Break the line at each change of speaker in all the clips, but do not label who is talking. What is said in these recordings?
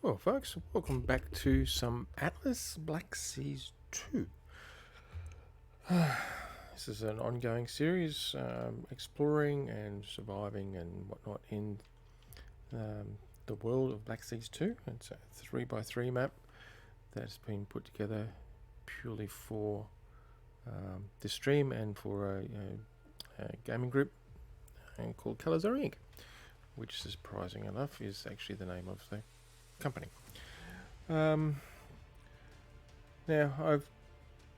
Well, folks, welcome back to some Atlas Black Seas 2. This is an ongoing series exploring and surviving and whatnot in the world of Black Seas 2. It's a 3x3 map that's been put together purely for this stream and for a gaming group called Calizari Inc., which, surprising enough, is actually the name of the company. Now, I've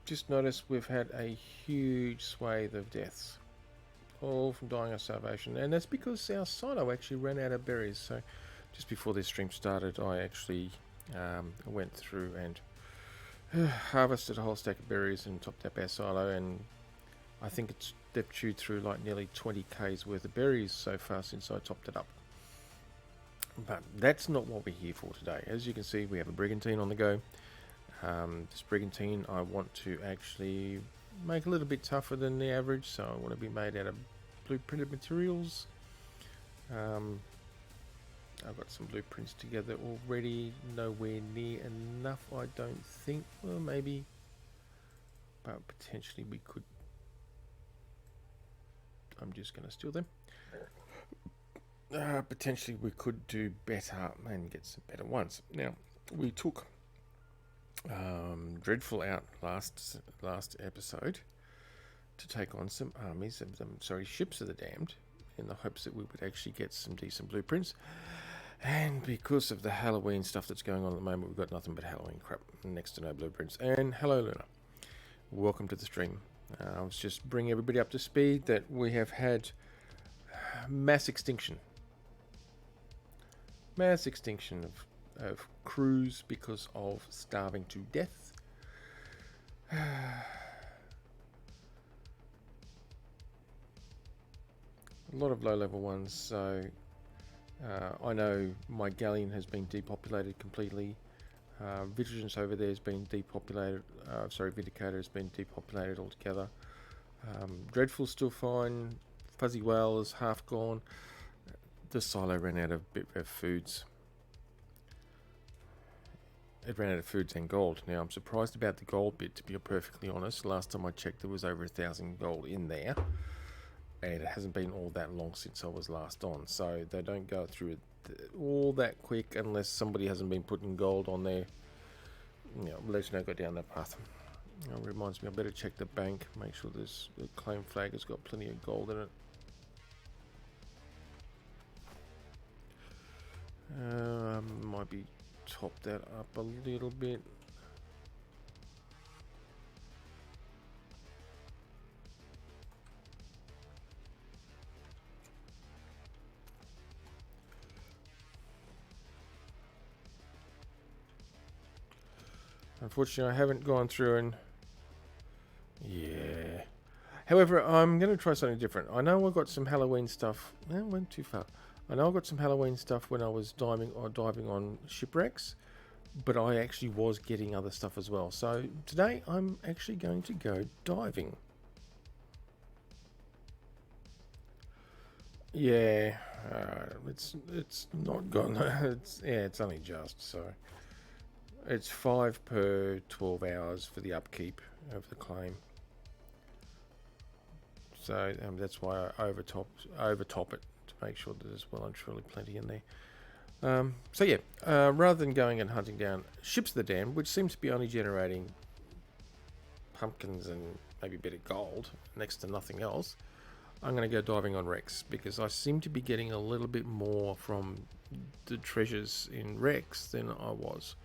just noticed we've had a huge swathe of deaths, all from dying of starvation, and that's because our silo actually ran out of berries. So, just before this stream started, I actually went through and harvested a whole stack of berries and topped up our silo, and I think they've chewed through like nearly 20 k's worth of berries so far since I topped it up. But that's not what we're here for today. As you can see, we have a brigantine on the go. This brigantine I want to actually make a little bit tougher than the average, so I want to be made out of blueprinted materials. I've got some blueprints together already, nowhere near enough I don't think. Well, maybe, but potentially we could. I'm just going to steal them. Potentially we could do better and get some better ones. Now, we took Dreadful out last episode to take on some armies of them, ships of the damned, in the hopes that we would actually get some decent blueprints. And because of the Halloween stuff that's going on at the moment, we've got nothing but Halloween crap, next to no blueprints. And hello, Luna. Welcome to the stream. I was just bringing everybody up to speed that we have had mass extinction of crews because of starving to death. A lot of low-level ones, so I know my galleon has been depopulated completely. Vigilance over there has been depopulated. Vindicator has been depopulated altogether. Dreadful's still fine. Fuzzy Whale is half gone. The silo ran out of foods. It ran out of foods and gold. Now, I'm surprised about the gold bit, to be perfectly honest. Last time I checked, there was over 1,000 gold in there. And it hasn't been all that long since I was last on. So they don't go through all that quick unless somebody hasn't been putting gold on there. Let's not go down that path. It reminds me, I better check the bank, make sure the claim flag has got plenty of gold in it. Might be top that up a little bit. Unfortunately, I haven't gone through and... Yeah. However, I'm going to try something different. I know I got some Halloween stuff. I went too far. I know I got some Halloween stuff when I was diving on shipwrecks, but I actually was getting other stuff as well. So today I'm actually going to go diving. Yeah, it's not gone. It's only just so. It's 5 per 12 hours for the upkeep of the claim. So that's why I overtop it to make sure that there's well and truly plenty in there. Rather than going and hunting down ships of the damned, which seems to be only generating pumpkins and maybe a bit of gold next to nothing else, I'm going to go diving on wrecks because I seem to be getting a little bit more from the treasures in wrecks than I was.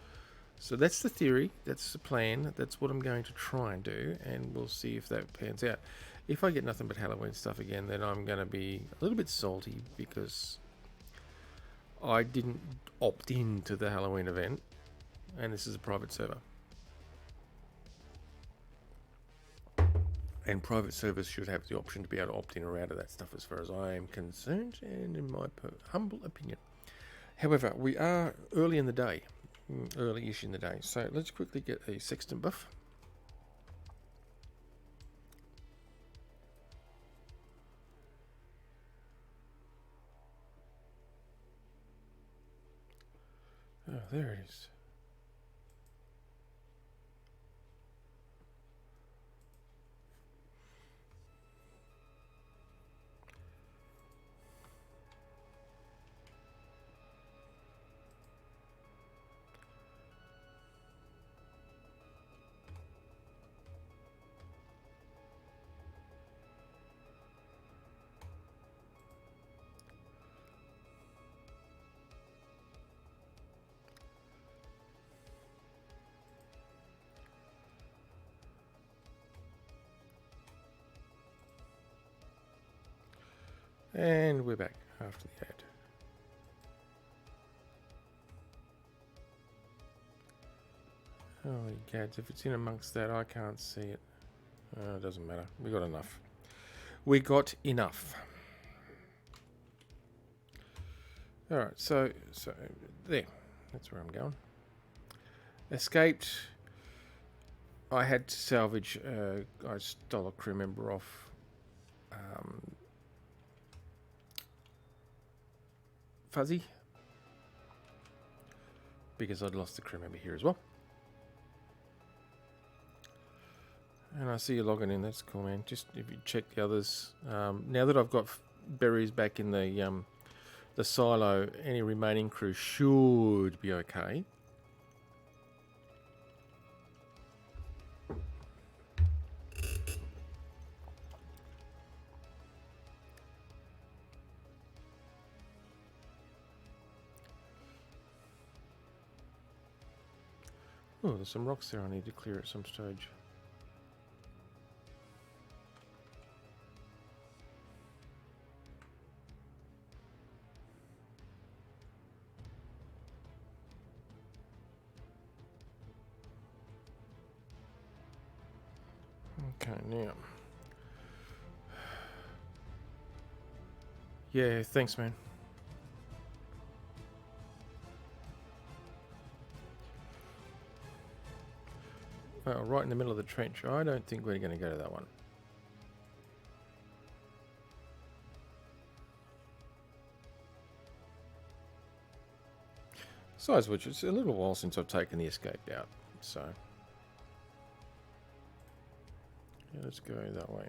So that's the theory, that's the plan, that's what I'm going to try and do, and we'll see if that pans out. If I get nothing but Halloween stuff again, then I'm going to be a little bit salty because I didn't opt in to the Halloween event, and this is a private server. And private servers should have the option to be able to opt in or out of that stuff as far as I am concerned, and in my humble opinion. However, we are early in the day. Early-ish in the day. So let's quickly get a sextant buff. Oh, there it is. And we're back after the ad. Holy gads, if it's in amongst that, I can't see it. It doesn't matter. We got enough. We got enough. Alright, so there. That's where I'm going. Escaped. I had to salvage. I stole a crew member off. Fuzzy. Because I'd lost the crew member here as well. And I see you logging in. That's cool, man. Just if you check the others. Now that I've got berries back in the silo, any remaining crew should be okay. Oh, there's some rocks there I need to clear at some stage. Okay, now. Yeah, thanks, man. Well, right in the middle of the trench. I don't think we're going to go to that one. Besides which, it's a little while since I've taken the escape out, so yeah, let's go that way.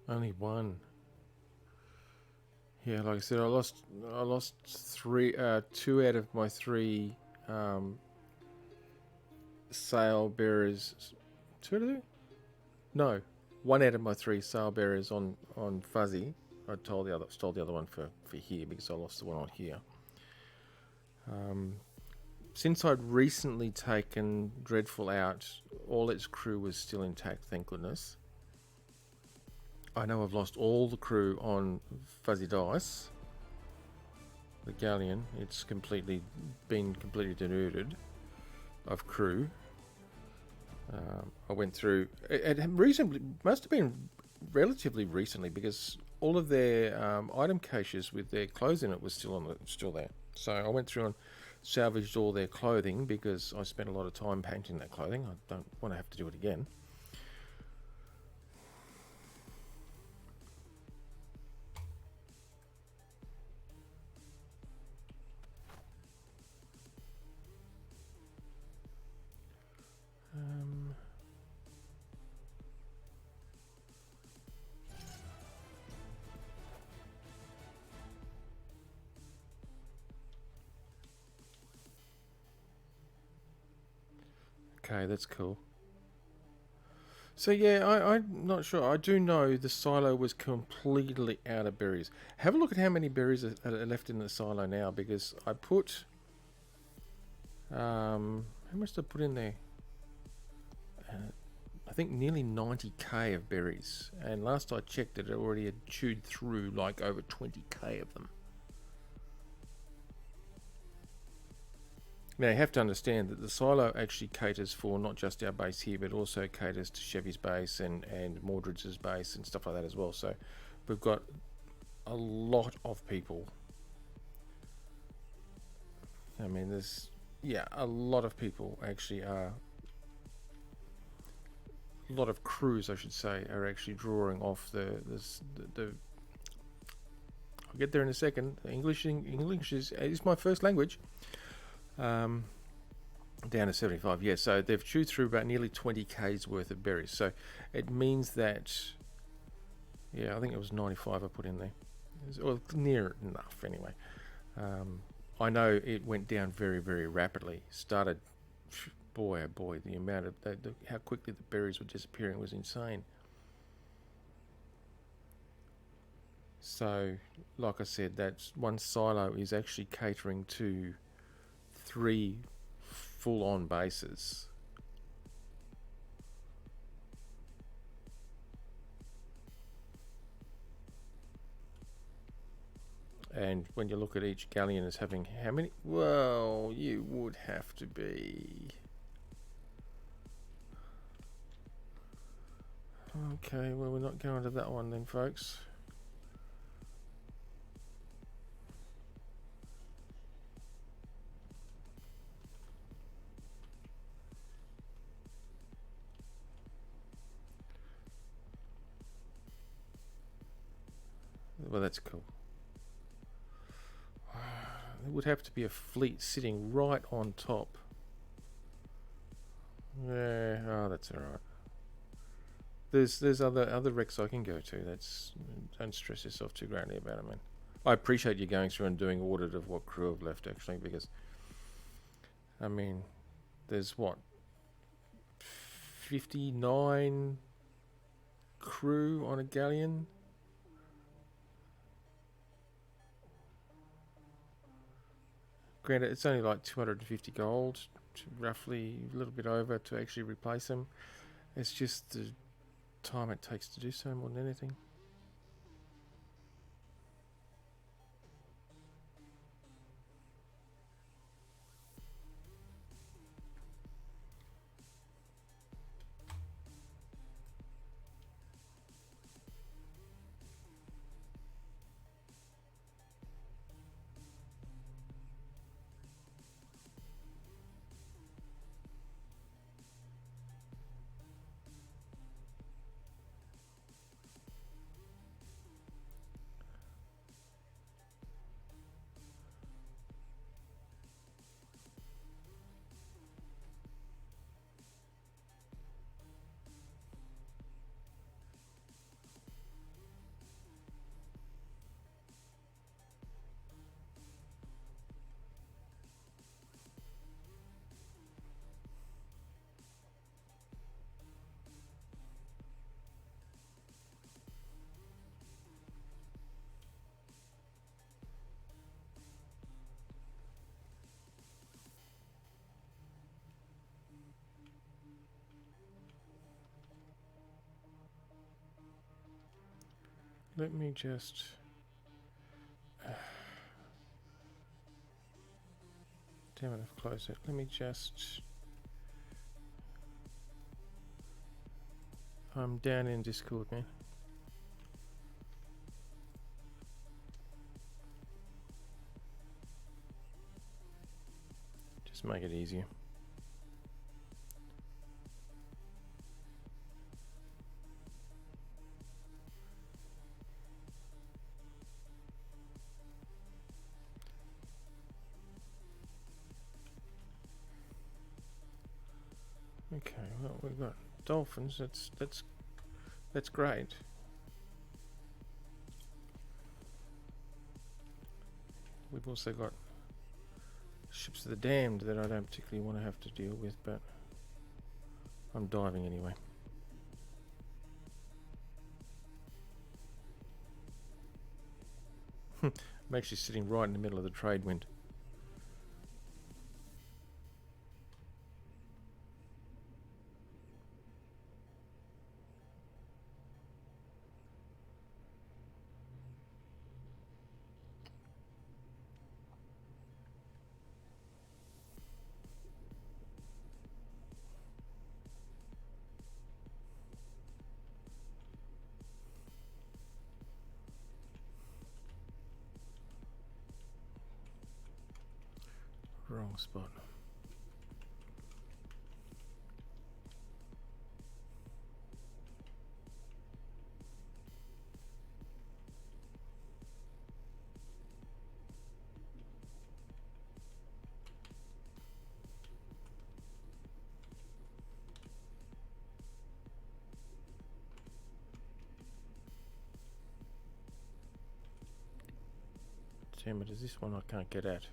Only one. Yeah, like I said, I lost two out of my three sail bearers. Two out of them? No, one out of my three sail bearers on Fuzzy. I stole the other one for here because I lost the one on here. Since I'd recently taken Dreadful out, all its crew was still intact, thank goodness. I know I've lost all the crew on Fuzzy Dice, the galleon. It's been completely denuded of crew. I went through. It must have been relatively recently because all of their item caches with their clothes in it was still there. So I went through and salvaged all their clothing because I spent a lot of time painting that clothing. I don't want to have to do it again. Okay, that's cool. So yeah, I'm not sure. I do know the silo was completely out of berries. Have a look at how many berries are left in the silo now, because I put... how much did I put in there? I think nearly 90k of berries. And last I checked it already had chewed through like over 20k of them. Now, you have to understand that the silo actually caters for not just our base here, but also caters to Chevy's base and Mordred's base and stuff like that as well. So we've got a lot of people. I mean, there's, yeah, a lot of people actually are, a lot of crews, I should say, are actually drawing off the I'll get there in a second. English is my first language. Down to 75, yeah. So they've chewed through about nearly 20 k's worth of berries. So it means that, yeah, I think it was 95 I put in there. Well, near enough anyway. I know it went down very, very rapidly. Started, boy, oh boy, the amount of how quickly the berries were disappearing was insane. So, like I said, that one silo is actually catering to 3 full-on bases. And when you look at each galleon as having how many? Well, you would have to be... Okay, well, we're not going to that one then, folks. Well, that's cool. There would have to be a fleet sitting right on top. Yeah, oh, that's alright. There's other wrecks I can go to. That's, don't stress yourself too greatly about it, man. I appreciate you going through and doing audit of what crew have left, actually, because I mean, there's what, 59 crew on a galleon. Granted, it's only like 250 gold, roughly a little bit over, to actually replace them. It's just the time it takes to do so more than anything. Let me just... Damn it, I've closed it. Let me just... I'm down in Discord, man. Just make it easier. Okay, well, we've got dolphins. That's great. We've also got ships of the damned that I don't particularly want to have to deal with, but I'm diving anyway. I'm actually sitting right in the middle of the trade wind. Wrong spot. Damn it, is this one I can't get at?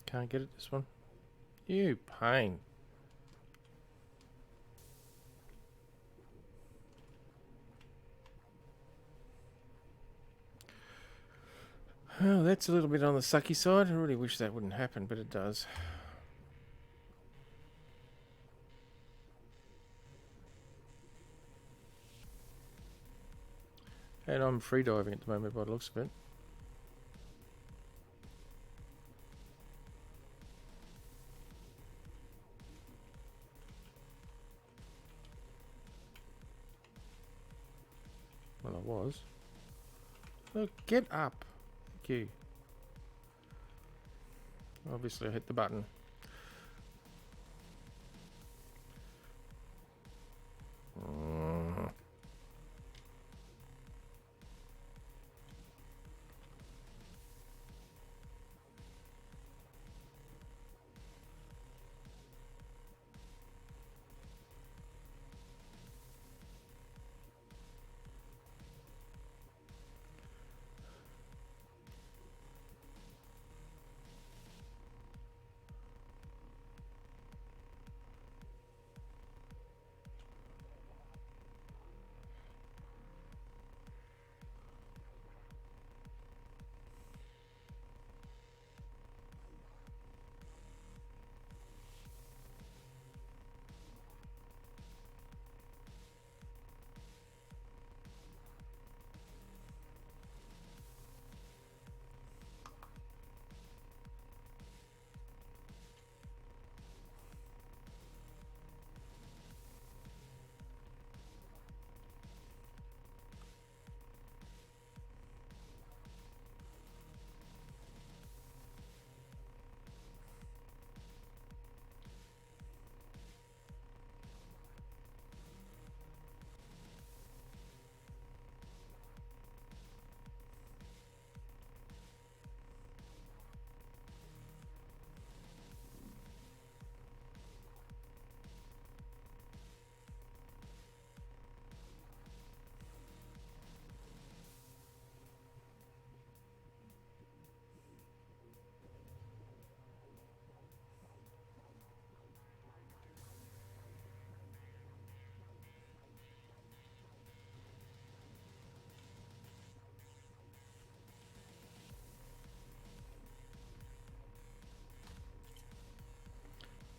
Can't get it, this one. You pain. Oh, that's a little bit on the sucky side. I really wish that wouldn't happen, but it does. And I'm free diving at the moment by the looks of it. Well, I was. Look, get up. Thank you. Obviously, I hit the button.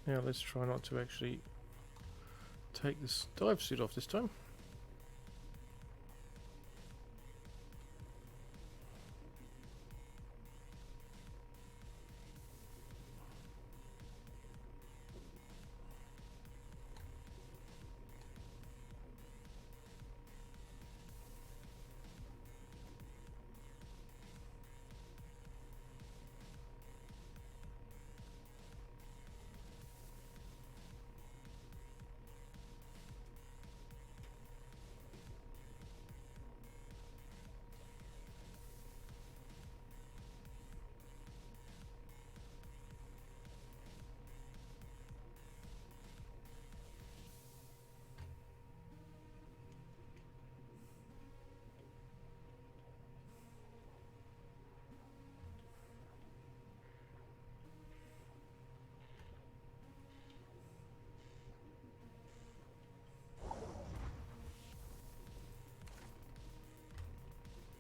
Now let's try not to actually take this dive suit off this time.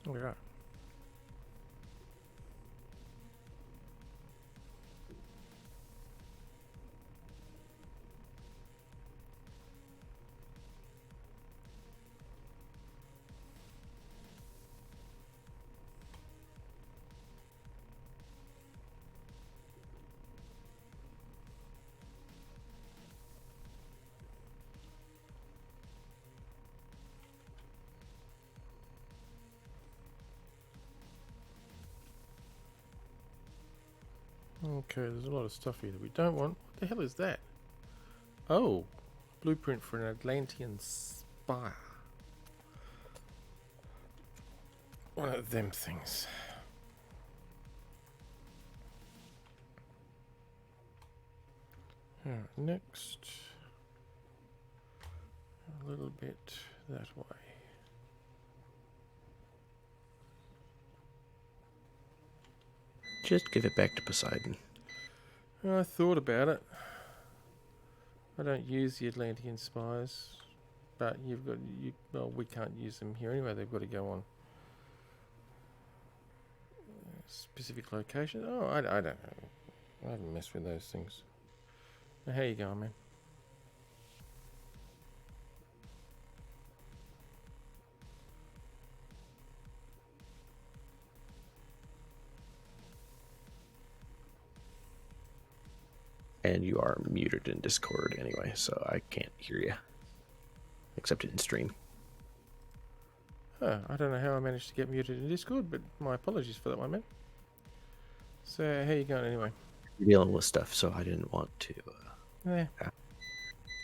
Oh, yeah. Okay, there's a lot of stuff here that we don't want. What the hell is that? Oh, blueprint for an Atlantean spire. One of them things. Alright, next. A little bit that way.
Just give it back to Poseidon.
I thought about it. I don't use the Atlantean spires, but well, we can't use them here anyway. They've got to go on specific location. Oh, I don't know. I haven't messed with those things. Now, how you going, man?
And you are muted in Discord anyway, so I can't hear you. Except in stream.
Oh, I don't know how I managed to get muted in Discord, but my apologies for that one, man. So, how you going anyway?
You're dealing with stuff, so I didn't want to.
Yeah,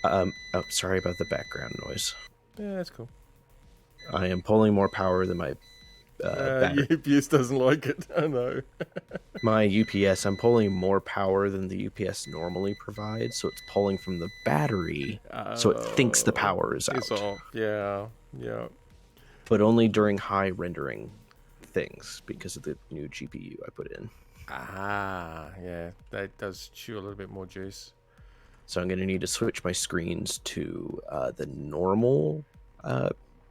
Oh, sorry about the background noise.
yeah, that's cool.
I am pulling more power than my battery.
UPS doesn't like it. I know.
My UPS, I'm pulling more power than the UPS normally provides, so it's pulling from the battery, so it thinks the power is out.
It's off. Yeah, yeah.
But only during high rendering things because of the new GPU I put in.
Ah, yeah, that does chew a little bit more juice.
So I'm going to need to switch my screens to the normal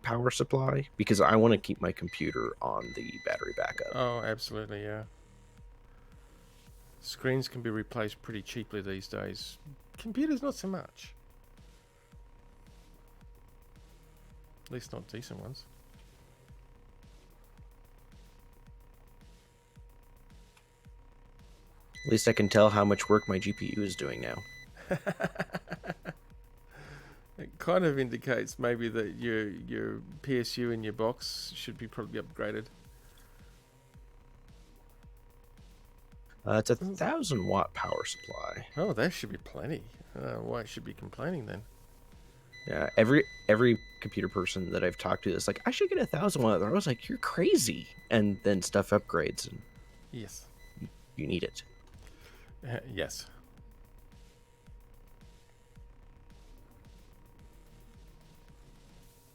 power supply because I want to keep my computer on the battery backup.
Oh, absolutely, yeah. Screens can be replaced pretty cheaply these days. Computers, not so much. At least not decent ones.
At least I can tell how much work my GPU is doing now.
It kind of indicates maybe that your PSU in your box should be probably upgraded.
It's a 1,000-watt power supply.
Oh, that should be plenty. I don't know why it should be complaining then.
Yeah, every computer person that I've talked to is like, I should get 1,000 watt. I was like, you're crazy. And then stuff upgrades, and
Yes.
you need it.
Yes.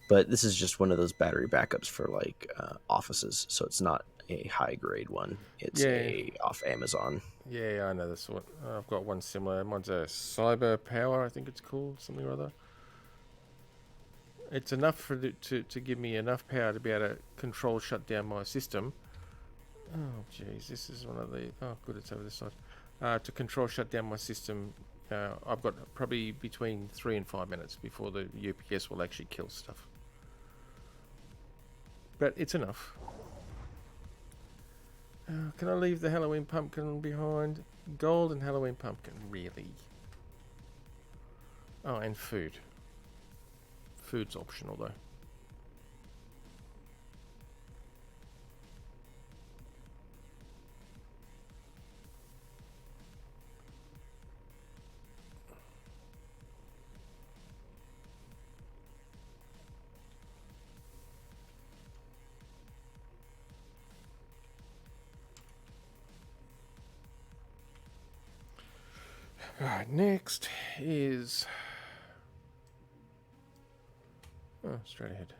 But this is just one of those battery backups for like offices, so it's not a high grade one. It's a off Amazon.
Yeah, I know this one. I've got one similar. Mine's a Cyber Power, I think it's called, something or other. It's enough for to give me enough power to be able to control shut down my system. Oh, jeez, this is one of the. Oh, good, it's over this side. To control shut down my system, I've got probably between 3 and 5 minutes before the UPS will actually kill stuff. But it's enough. Can I leave the Halloween pumpkin behind? Gold and Halloween pumpkin, really? Oh, and food. Food's optional though. Alright, next is... Oh, straight ahead.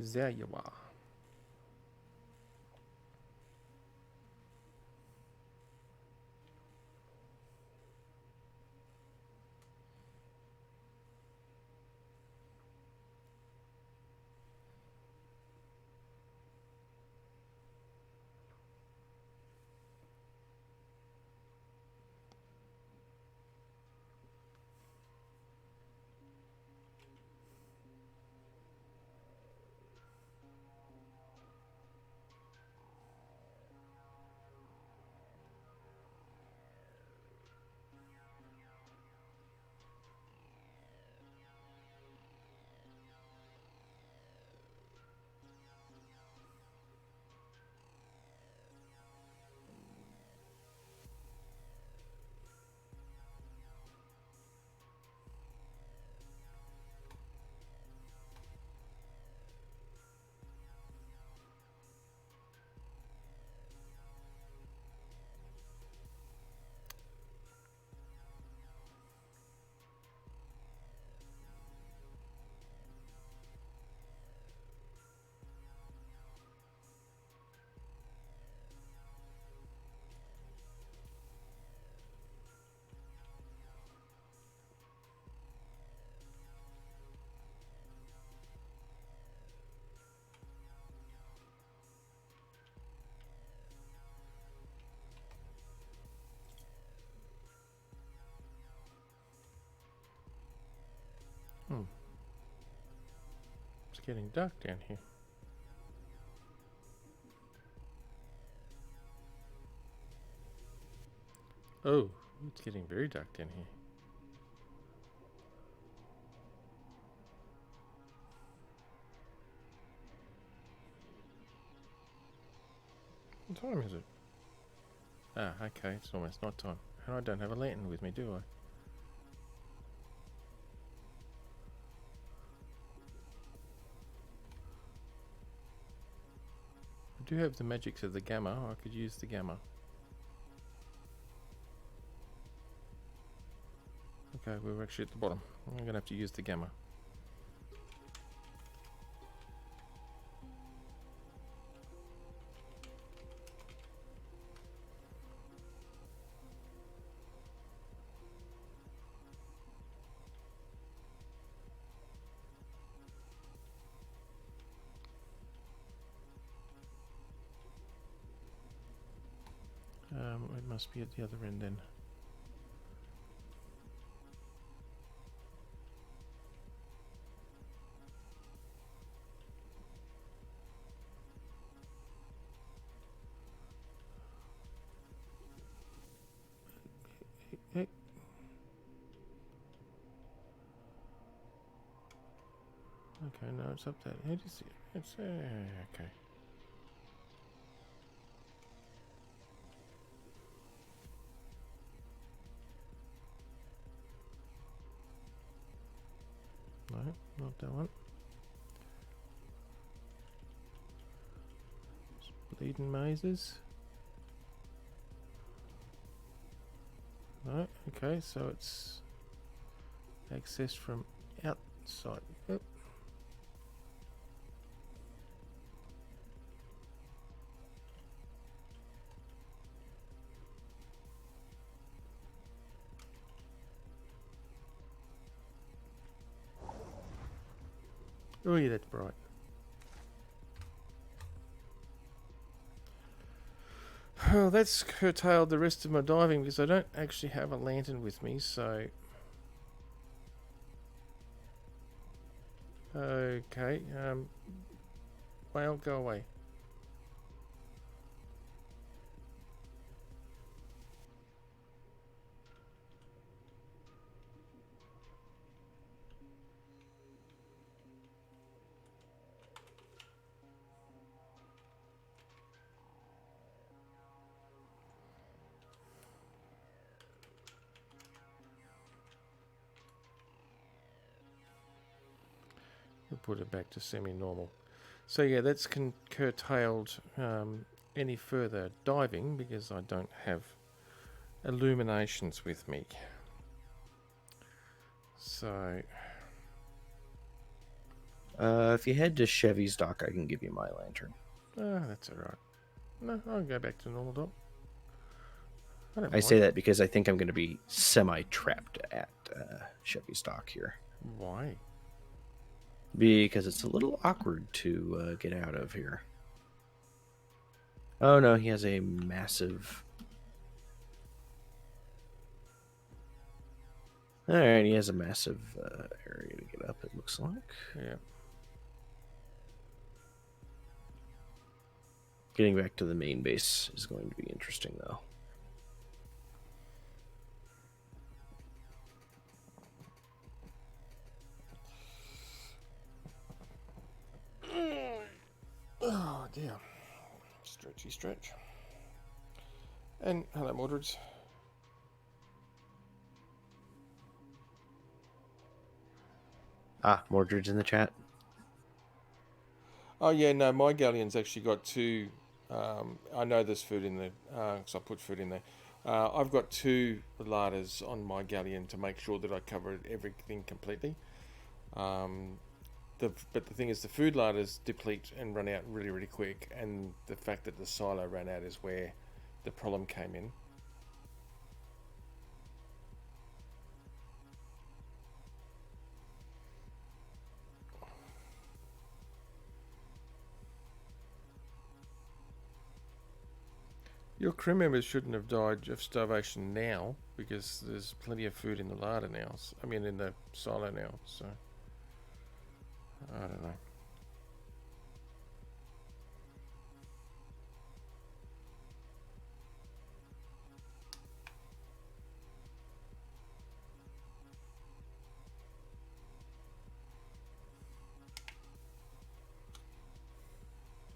There you are. It's getting dark down here. Oh, it's getting very dark down here. What time is it? Ah, okay, it's almost night time. And I don't have a lantern with me, do I? I do have the magics of the gamma. I could use the gamma. Okay, we were actually at the bottom. I'm going to have to use the gamma. It must be at the other end then. Hey. Okay, no, it's up there. How do you see it? It's okay. No, not that one. Bleeding mazes. No, okay, so it's accessed from outside. Yep. Oh yeah, that's bright. Well, that's curtailed the rest of my diving because I don't actually have a lantern with me, so... Okay, whale, go away. We'll put it back to semi-normal. So yeah, that's curtailed any further diving because I don't have illuminations with me. So
If you head to Chevy's dock, I can give you my lantern.
Ah, that's alright. No, I'll go back to normal dock. I don't
I
mind.
say that because I think I'm going to be semi-trapped at Chevy's dock here.
Why?
Because it's a little awkward to get out of here. Oh no, he has a massive... Alright, he has a massive area to get up, it looks like.
Yeah.
Getting back to the main base is going to be interesting, though.
Oh, dear. Stretchy stretch. And hello, Mordreds.
Ah, Mordred's in the chat.
Oh, yeah, no, my galleon's actually got two. I know there's food in there, because I put food in there. I've got two larders on my galleon to make sure that I cover everything completely. But the thing is, the food larders deplete and run out really, really quick, and the fact that the silo ran out is where the problem came in. Your crew members shouldn't have died of starvation now, because there's plenty of food in the larder now. I mean, in the silo now. So I don't know.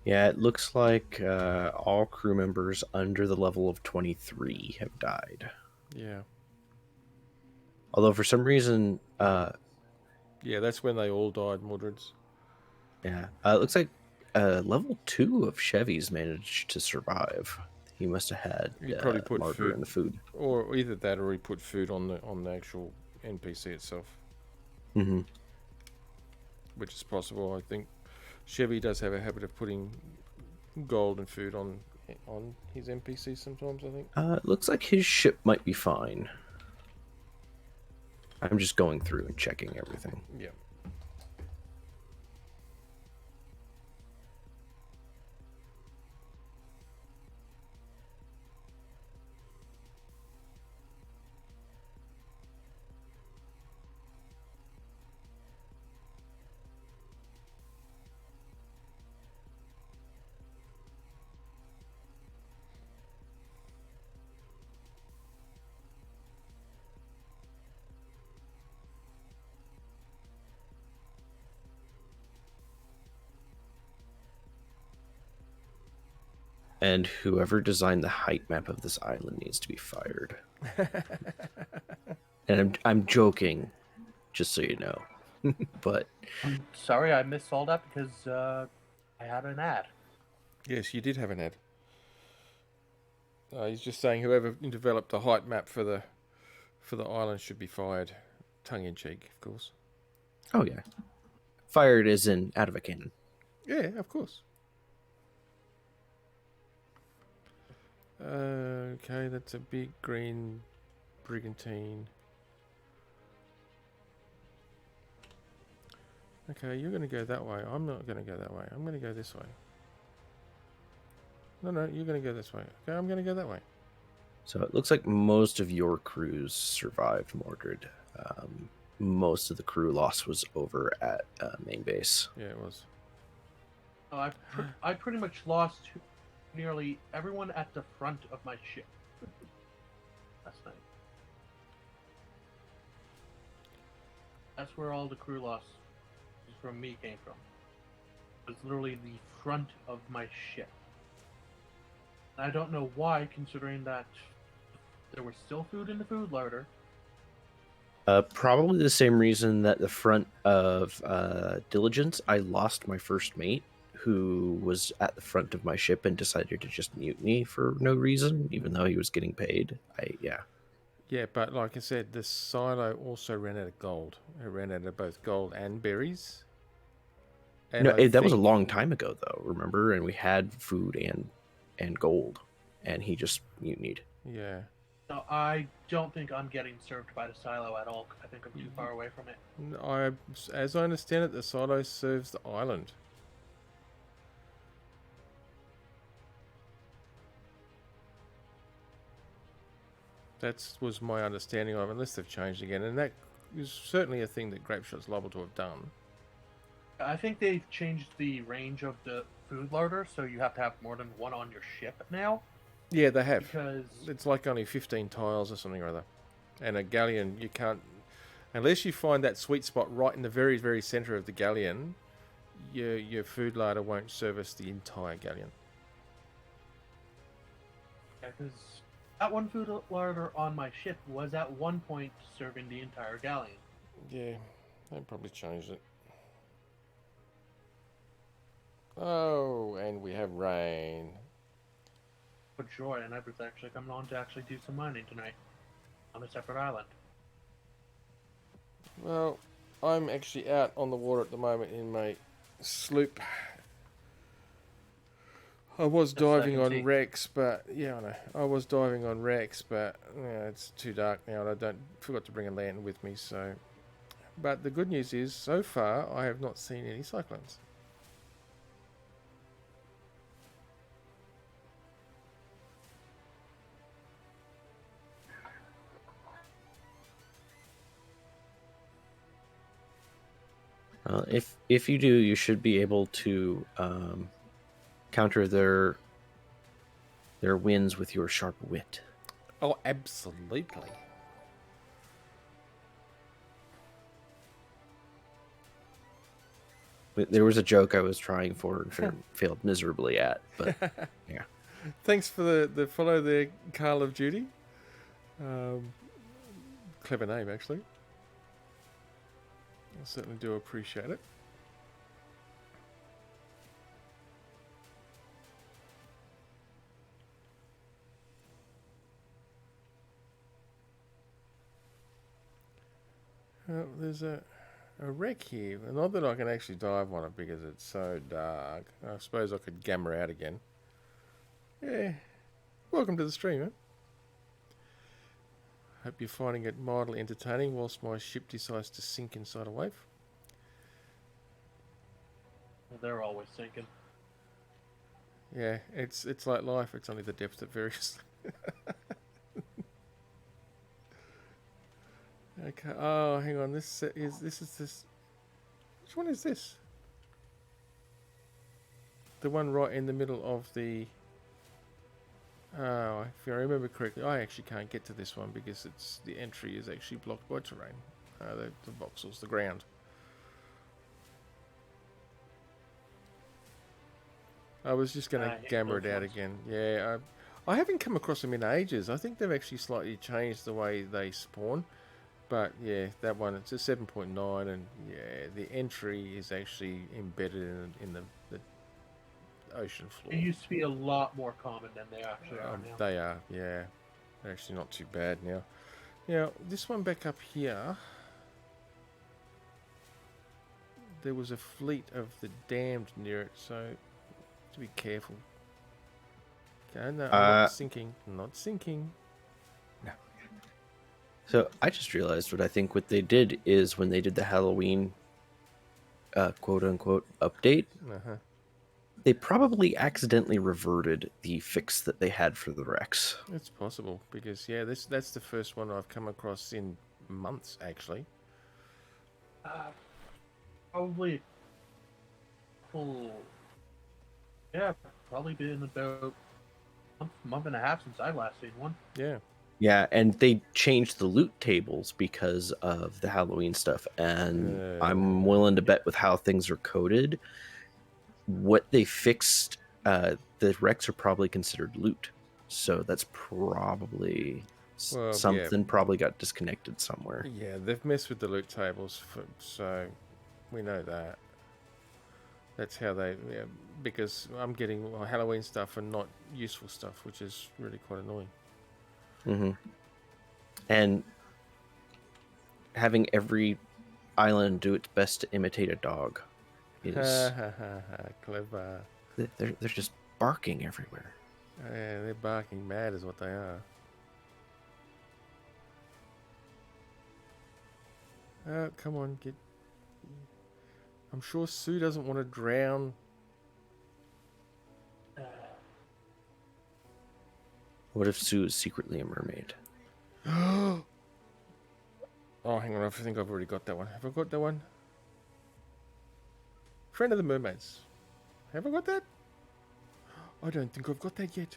Yeah, it looks like all crew members under the level of 23 have died.
Yeah.
Although for some reason,
Yeah, that's when they all died, Mordreds.
yeah, it looks like level 2 of Chevy's managed to survive. He must have had
He probably put
martyr
food,
in the food.
or either that, or he put food on the actual NPC itself,
Mm-hmm.
which is possible. I think Chevy does have a habit of putting gold and food on his NPC sometimes. I think.
It looks like his ship might be fine. I'm just going through and checking everything.
Yeah.
And whoever designed the height map of this island needs to be fired. And I'm joking, just so you know. But
I'm sorry I missed all that because I had an ad.
Yes, you did have an ad. He's just saying whoever developed the height map for the island should be fired. Tongue in cheek, of course.
oh yeah, fired is in out of a cannon.
Yeah, of course. Okay, that's a big green brigantine. Okay, you're going to go that way. I'm not going to go that way. I'm going to go this way. No, you're going to go this way. Okay, I'm going to go that way.
So it looks like most of your crews survived, Mordred. Most of the crew loss was over at main base.
Yeah, it was.
I pretty much lost nearly everyone at the front of my ship last night. That's where all the crew loss from me came from. It was literally the front of my ship. I don't know why, considering that there was still food in the food larder.
Probably the same reason that the front of Diligence, I lost my first mate, who was at the front of my ship and decided to just mutiny for no reason, even though he was getting paid.
Yeah, but like I said, the silo also ran out of gold. It ran out of both gold and berries. And I
that was a
think,
long time ago, though. Remember, and we had food and gold, and he just mutinied.
yeah.
No, I don't think I'm getting served by the silo at all. I think I'm too far away from it.
As I understand it, the silo serves the island. That was my understanding of it, unless they've changed again. And that is certainly a thing that Grapeshot's liable to have done.
I think they've changed the range of the food larder, so you have to have more than one on your ship now.
Yeah, they have.
Because
It's like only 15 tiles or something or other. And a galleon, you can't... Unless you find that sweet spot right in the very, very centre of the galleon, your food larder won't service the entire galleon.
because that one food larder on my ship was at one point serving the entire galleon.
Yeah, they probably changed it. Oh, and we have rain.
But joy, and I was actually coming on to actually do some mining tonight on a separate island.
Well, I'm actually out on the water at the moment in my sloop. I was
Yes, I
diving
can
on
see.
Rex, but yeah, I know. I was diving on Rex, but yeah, it's too dark now, and I forgot to bring a lantern with me. So, but the good news is, so far, I have not seen any cyclones.
If you do, you should be able to counter their wins with your sharp wit.
Oh, absolutely.
There was a joke I was trying for and failed miserably at, but yeah.
Thanks for the follow there, Carl of Duty. Clever name, actually. I certainly do appreciate it. There's a wreck here. Not that I can actually dive on it because it's so dark. I suppose I could gamma out again. Yeah. Welcome to the stream, man. Hope you're finding it mildly entertaining whilst my ship decides to sink inside a wave.
They're always sinking.
Yeah, it's like life. It's only the depth that varies. Okay. Oh, hang on. This is. Which one is this? The one right in the middle of the. Oh, if I remember correctly, I actually can't get to this one because the entry is actually blocked by terrain. The voxels, the ground. I was just going to gamma it out again. Yeah, I haven't come across them in ages. I think they've actually slightly changed the way they spawn. But yeah, that one, it's a 7.9, and yeah, the entry is actually embedded in the ocean floor.
It used to be a lot more common than they actually are now.
They are, yeah. They're actually not too bad now. Now, this one back up here, there was a fleet of the damned near it, so to be careful. Okay, no, I'm not sinking. I'm not sinking.
No. So I just realized what they did is when they did the Halloween quote unquote update, they probably accidentally reverted the fix that they had for the Rex.
It's possible because yeah, that's the first one I've come across in months actually.
Probably. Yeah, probably been about a month and a half since I last seen one.
Yeah.
Yeah, and they changed the loot tables because of the Halloween stuff, and I'm willing to bet with how things are coded, what they fixed, the Rex are probably considered loot. So that's probably something probably got disconnected somewhere.
Yeah, they've messed with the loot tables, so we know that. That's how they, because I'm getting Halloween stuff and not useful stuff, which is really quite annoying.
Mm-hmm. And having every island do its best to imitate a dog. is
Clever.
they're just barking everywhere.
Yeah, they're barking mad is what they are. Come on, get... I'm sure Sue doesn't want to drown.
What if Sue is secretly a mermaid?
Oh, hang on. I think I've already got that one. Have I got that one? Friend of the Mermaids. Have I got that? I don't think I've got that yet.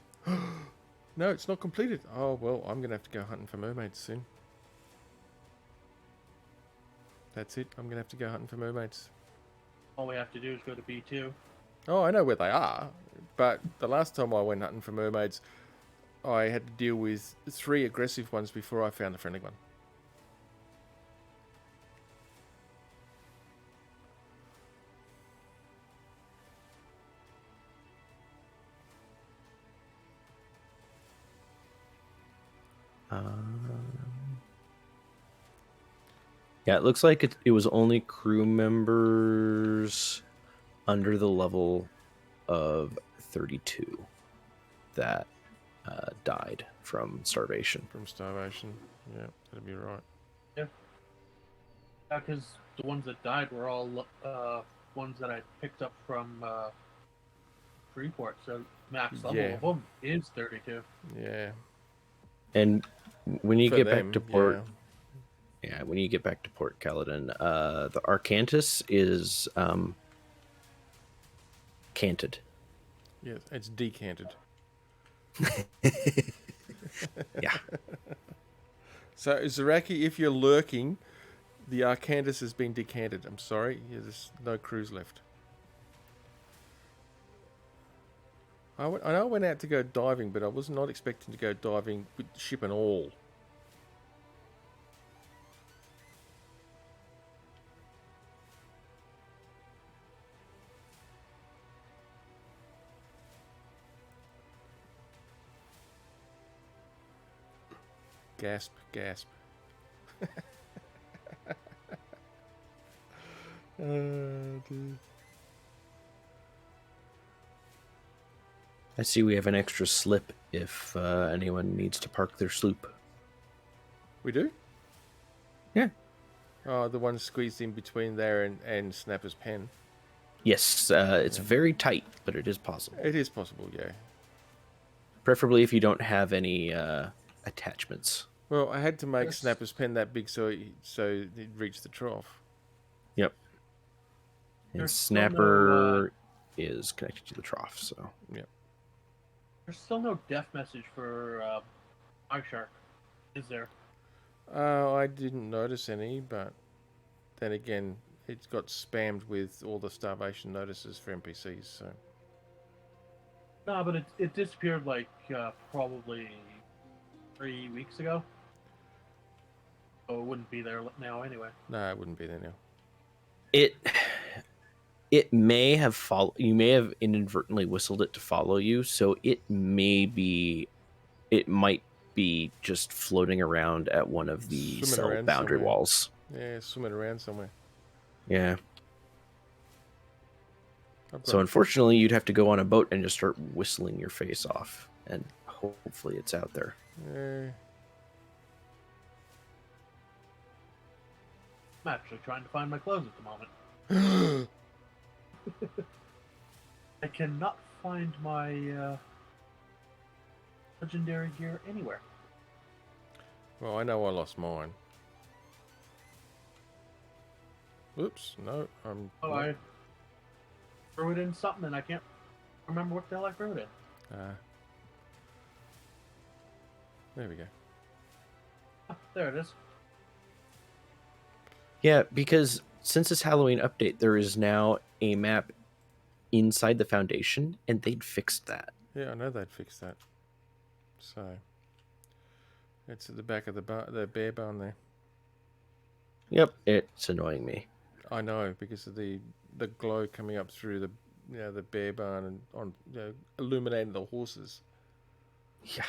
No, it's not completed. Oh, well, I'm going to have to go hunting for mermaids soon. That's it. I'm going to have to go hunting for mermaids.
All we have to do is go to B2.
Oh, I know where they are. But the last time I went hunting for mermaids, I had to deal with 3 aggressive ones before I found a friendly one.
Yeah, it looks like it was only crew members under the level of 32 that died from starvation.
From starvation. Yeah, that'd be right.
Yeah, because the ones that died were all ones that I picked up from Freeport. So max level
Yeah.
of them is 32.
Yeah.
And when you
For
get
them,
back to port,
yeah.
when you get back to Port Caledon, the Arcantus is canted.
Yes, it's decanted.
Yeah.
So, Zaraki, if you're lurking, the Arcantus has been decanted. I'm sorry, there's no crews left. I know I went out to go diving, but I was not expecting to go diving with the ship and all. Gasp, gasp. Dude.
I see we have an extra slip if anyone needs to park their sloop.
We do?
Yeah.
Oh, the one squeezed in between there and Snapper's pen.
Yes, it's very tight, but it is possible.
It is possible, yeah.
Preferably if you don't have any attachments.
Well, I had to make
Yes.
Snapper's pen that big so it reached the trough.
Yep. And
There's still
Snapper is connected to the trough, so.
Yep.
There's still no death message for iShark, is there?
I didn't notice any, but then again, it got spammed with all the starvation notices for NPCs, so...
No, but it disappeared like probably 3 weeks ago. So it wouldn't be there now anyway.
No, it wouldn't be there now.
It may have you may have inadvertently whistled it to follow you, so it might be just floating around at one of the
Swimming
cell
around
boundary
somewhere.
walls.
Yeah, swimming around somewhere.
Yeah.
I've got
So unfortunately, you'd have to go on a boat and just start whistling your face off, and hopefully it's out there.
Yeah.
I'm actually trying to find my clothes at the moment. I cannot find my legendary gear anywhere.
Well, I know I lost mine. Oops, no, I'm...
Oh, I threw it in something and I can't remember what the hell I threw it in.
There we go.
Ah, there it is.
Yeah, because since this Halloween update, there is now a map inside the Foundation, and they'd fixed that.
Yeah, I know they'd fix that. So... It's at the back of the bear barn there.
Yep, it's annoying me.
I know, because of the glow coming up through the bear barn and on illuminating the horses
Yeah.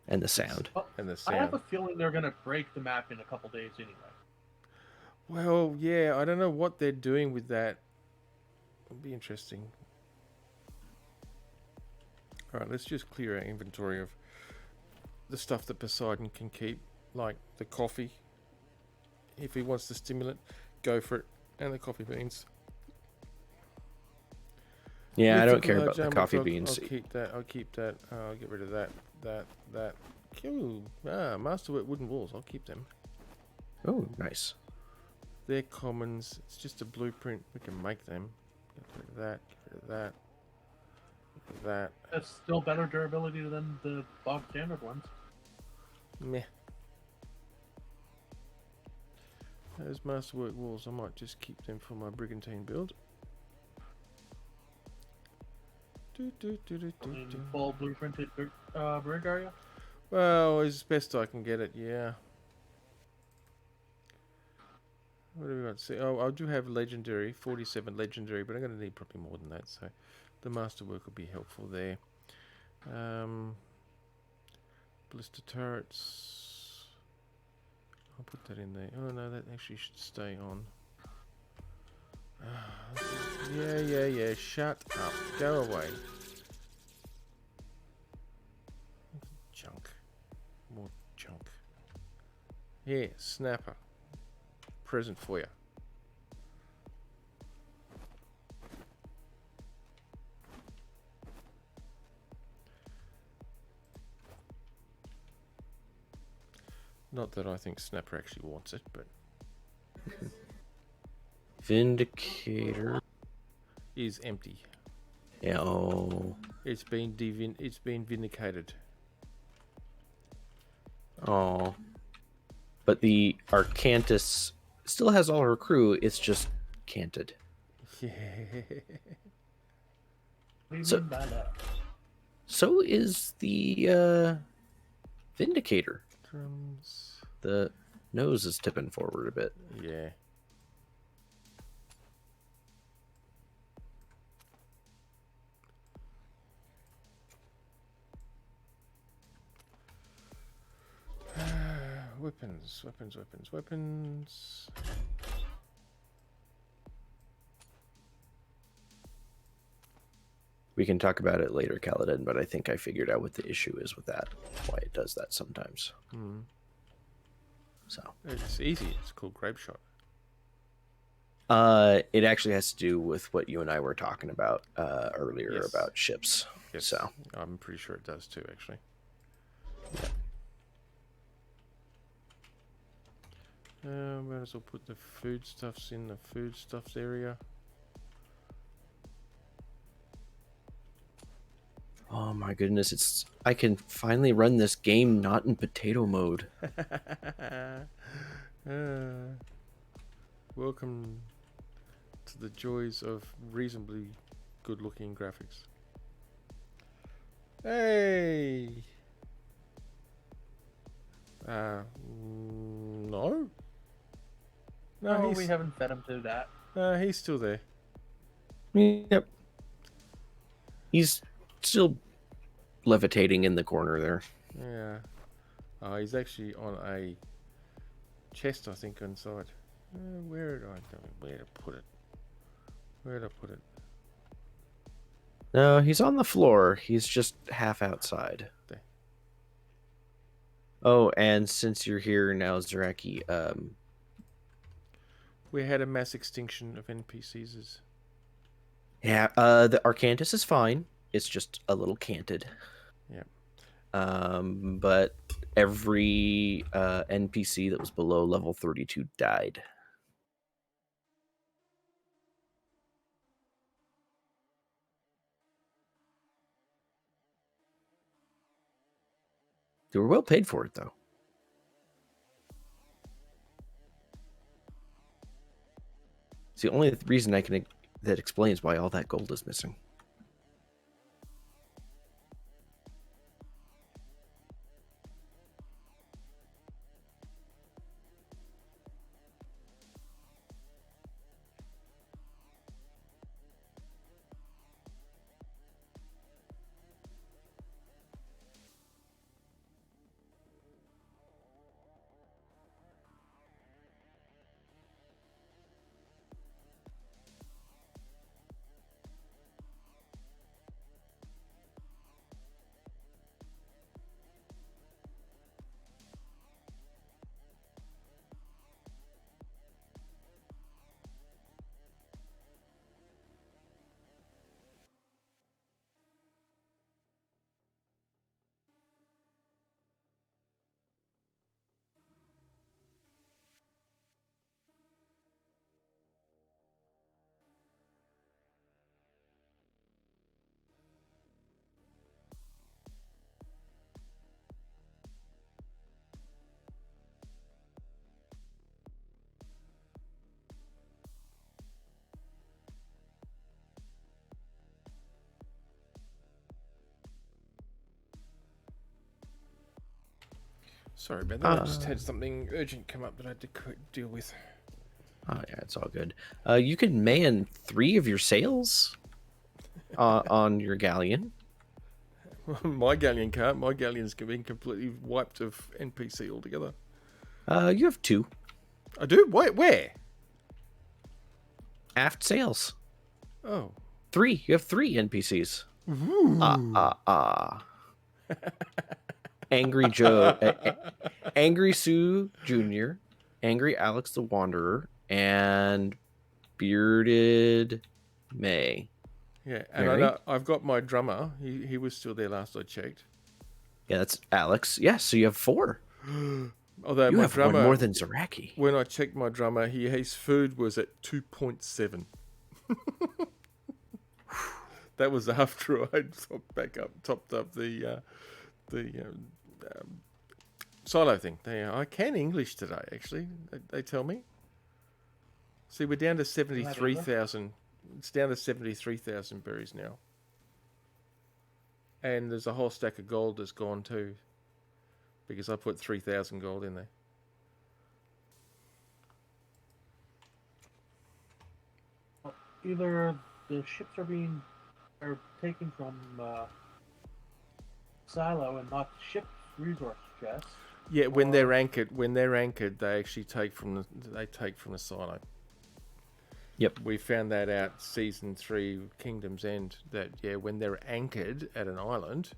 And the sound.
Well,
and the
I
sound.
have a feeling they're going to break the map in a couple days anyway.
Well, yeah, I don't know what they're doing with that It'll be interesting. All right, let's just clear our inventory of the stuff that Poseidon can keep, like the coffee. If he wants the stimulant, go for it, and the coffee beans.
Yeah, I don't
Mythical
care about the
jumbo
coffee
frog,
beans.
I'll keep that. I'll keep that. I'll get rid of that. That. Ooh, masterwork wooden walls. I'll keep them.
Oh, nice.
They're commons. It's just a blueprint. We can make them. Get rid of that. Get rid of that. Get rid of that.
That's still better durability than the bog standard ones.
Meh. Those masterwork walls, I might just keep them for my brigantine build.
Full blueprinted brig, are you?
Well, as best I can get it, yeah. What do we got to see? Oh, I do have legendary, 47 legendary, but I'm going to need probably more than that, so the masterwork will be helpful there. Blister turrets. I'll put that in there. Oh no, that actually should stay on. Yeah. Shut up. Go away. Junk. More junk. Here, snapper. Present for you. Not that I think Snapper actually wants it, but
Vindicator.
is empty.
Yeah, oh.
It's been vindicated.
Oh. But the Arcantus still has all her crew, it's just canted.
Yeah.
What do you
So-
mean by that?
So is the Vindicator.
Drums.
The nose is tipping forward a bit.
Yeah. Weapons.
We can talk about it later, Kaladin, but I think I figured out what the issue is with that. Why it does that sometimes. So
It's easy. It's called Grape Shot.
it actually has to do with what you and I were talking about earlier
Yes.
about ships.
Yes.
So
I'm pretty sure it does too, actually. Might as well put the foodstuffs in the foodstuffs area.
oh my goodness, I can finally run this game not in potato mode.
Welcome to the joys of reasonably good-looking graphics. Hey! No?
No,
he's,
we haven't fed him to that.
he's still there.
Yep. He's still levitating in the corner there.
Yeah. He's actually on a chest, I think, inside. Where did I put it?
No, he's on the floor. He's just half outside.
There.
Oh, and since you're here now, Zaraki,
We had a mass extinction of NPCs.
yeah, the Arcantus is fine. It's just a little canted.
Yeah.
But every NPC that was below level 32 died. They were well paid for it, though. It's the only reason that explains why all that gold is missing.
Sorry about that. I just had something urgent come up that I had to deal with.
Oh yeah, it's all good. You can man 3 of your sails on your galleon.
My galleon can't. My galleon's been completely wiped of NPC altogether.
You have 2
I do? Wait, where?
aft sails.
Oh.
3. You have 3 NPCs. Angry Joe, Angry Sue Jr., Angry Alex the Wanderer, and Bearded May.
Yeah, and
Mary?
I know I've got my drummer. He was still there last I checked.
Yeah, that's Alex. Yeah, so you have 4.
Although
You
my
have
drummer,
one more than Zaraki.
when I checked my drummer, his food was at 2.7. That was after I'd topped up the silo thing. I can English today, actually. They tell me. See, we're down to 73,000. It's down to 73,000 berries now. And there's a whole stack of gold that's gone too, because I put 3,000 gold in there.
Either the ships are taken from silo and not ship resource chests.
Yeah, when they're anchored, they actually take from the silo.
Yep.
We found that out season 3 Kingdom's End, that when they're anchored at an island,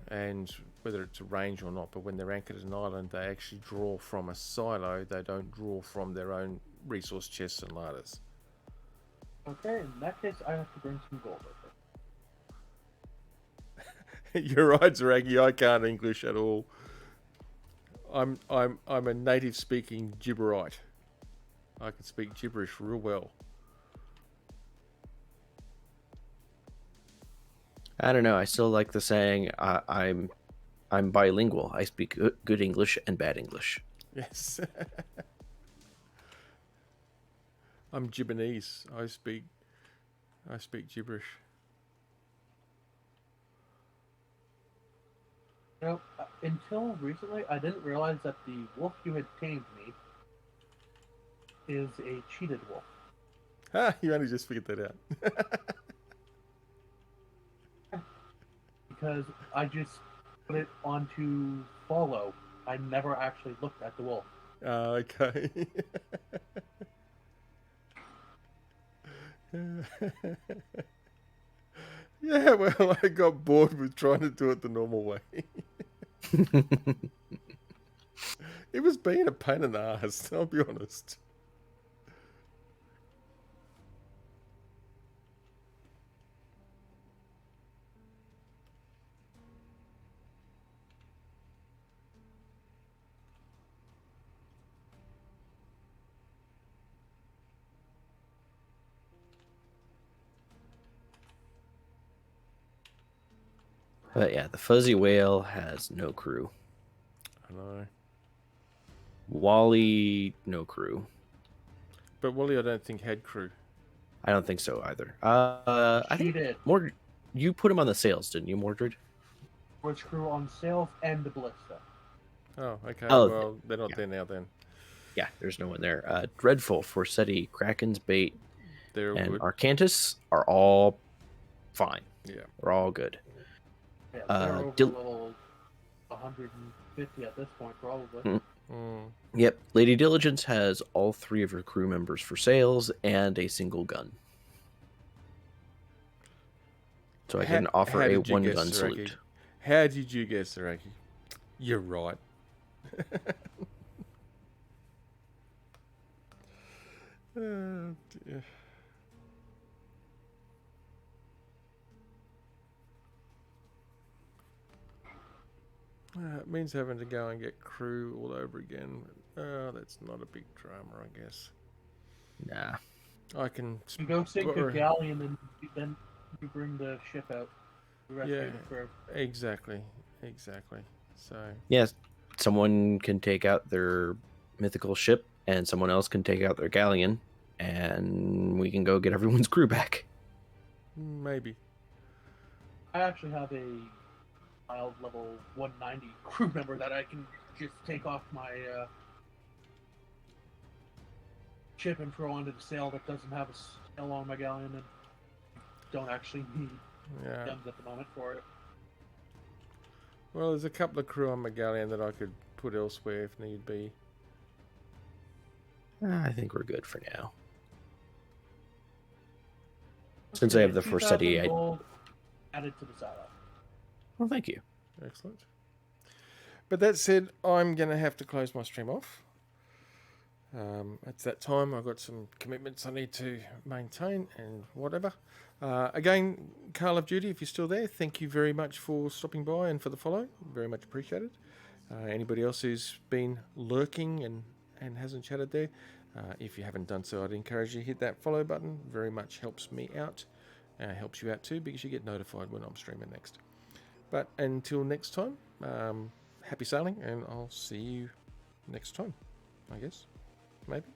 and whether it's a range or not, but when they're anchored at an island, they actually draw from a silo. They don't draw from their own resource chests and larders.
Okay, in that case, I have to bring some gold over.
You're right, Zaragi. I can't English at all. I'm a native speaking gibberite. I can speak gibberish real well.
I don't know. I still like the saying, I'm bilingual. I speak good English and bad English.
Yes. I'm Gibonese. I speak gibberish.
You know, until recently, I didn't realize that the wolf you had tamed me is a cheated wolf.
You only just figured that out.
Because I just put it onto follow. I never actually looked at the wolf.
Okay. Yeah, well, I got bored with trying to do it the normal way. It was being a pain in the ass, I'll be honest.
But yeah, the Fuzzy Whale has no crew.
I know.
Wally, no crew.
But Wally, I don't think had crew.
I don't think so either. I think
Cheated.
Mordred, you put him on the sails, didn't you, Mordred?
Was crew on sails and the ballista.
Oh, okay.
Oh,
well, they're not there now then.
Yeah, there's no one there. Dreadful, Forseti, Kraken's Bait,
They're
and
good.
Arcantus are all fine.
Yeah.
They're all good.
Yeah, they're over level 150 at this point, probably.
Yep, Lady Diligence has all 3 of her crew members for sails and a single gun. So I can offer a 1-gun salute.
How did you guess, Zaraki? You're right. Oh, dear. It means having to go and get crew all over again. That's not a big drama, I guess.
Nah.
I can...
You go sink a galleon and then you bring the ship out. The rest of the crew.
Exactly. So...
Yes, someone can take out their mythical ship and someone else can take out their galleon and we can go get everyone's crew back.
Maybe.
I actually have a mild level 190 crew member that I can just take off my ship and throw onto the sail that doesn't have a sail on my galleon and don't actually need
Yeah.
guns at the moment for it.
Well, there's a couple of crew on my galleon that I could put elsewhere if need be.
I think we're good for now. Since I have the
2,000
Forseti,
gold added to the saddle.
well, thank you.
Excellent. But that said, I'm going to have to close my stream off. It's that time. I've got some commitments I need to maintain and whatever. Again, Call of Duty, if you're still there, thank you very much for stopping by and for the follow. Very much appreciated. Anybody else who's been lurking and hasn't chatted there, if you haven't done so, I'd encourage you to hit that follow button. Very much helps me out. Helps you out too, because you get notified when I'm streaming next. But until next time, happy sailing, and I'll see you next time, I guess. Maybe.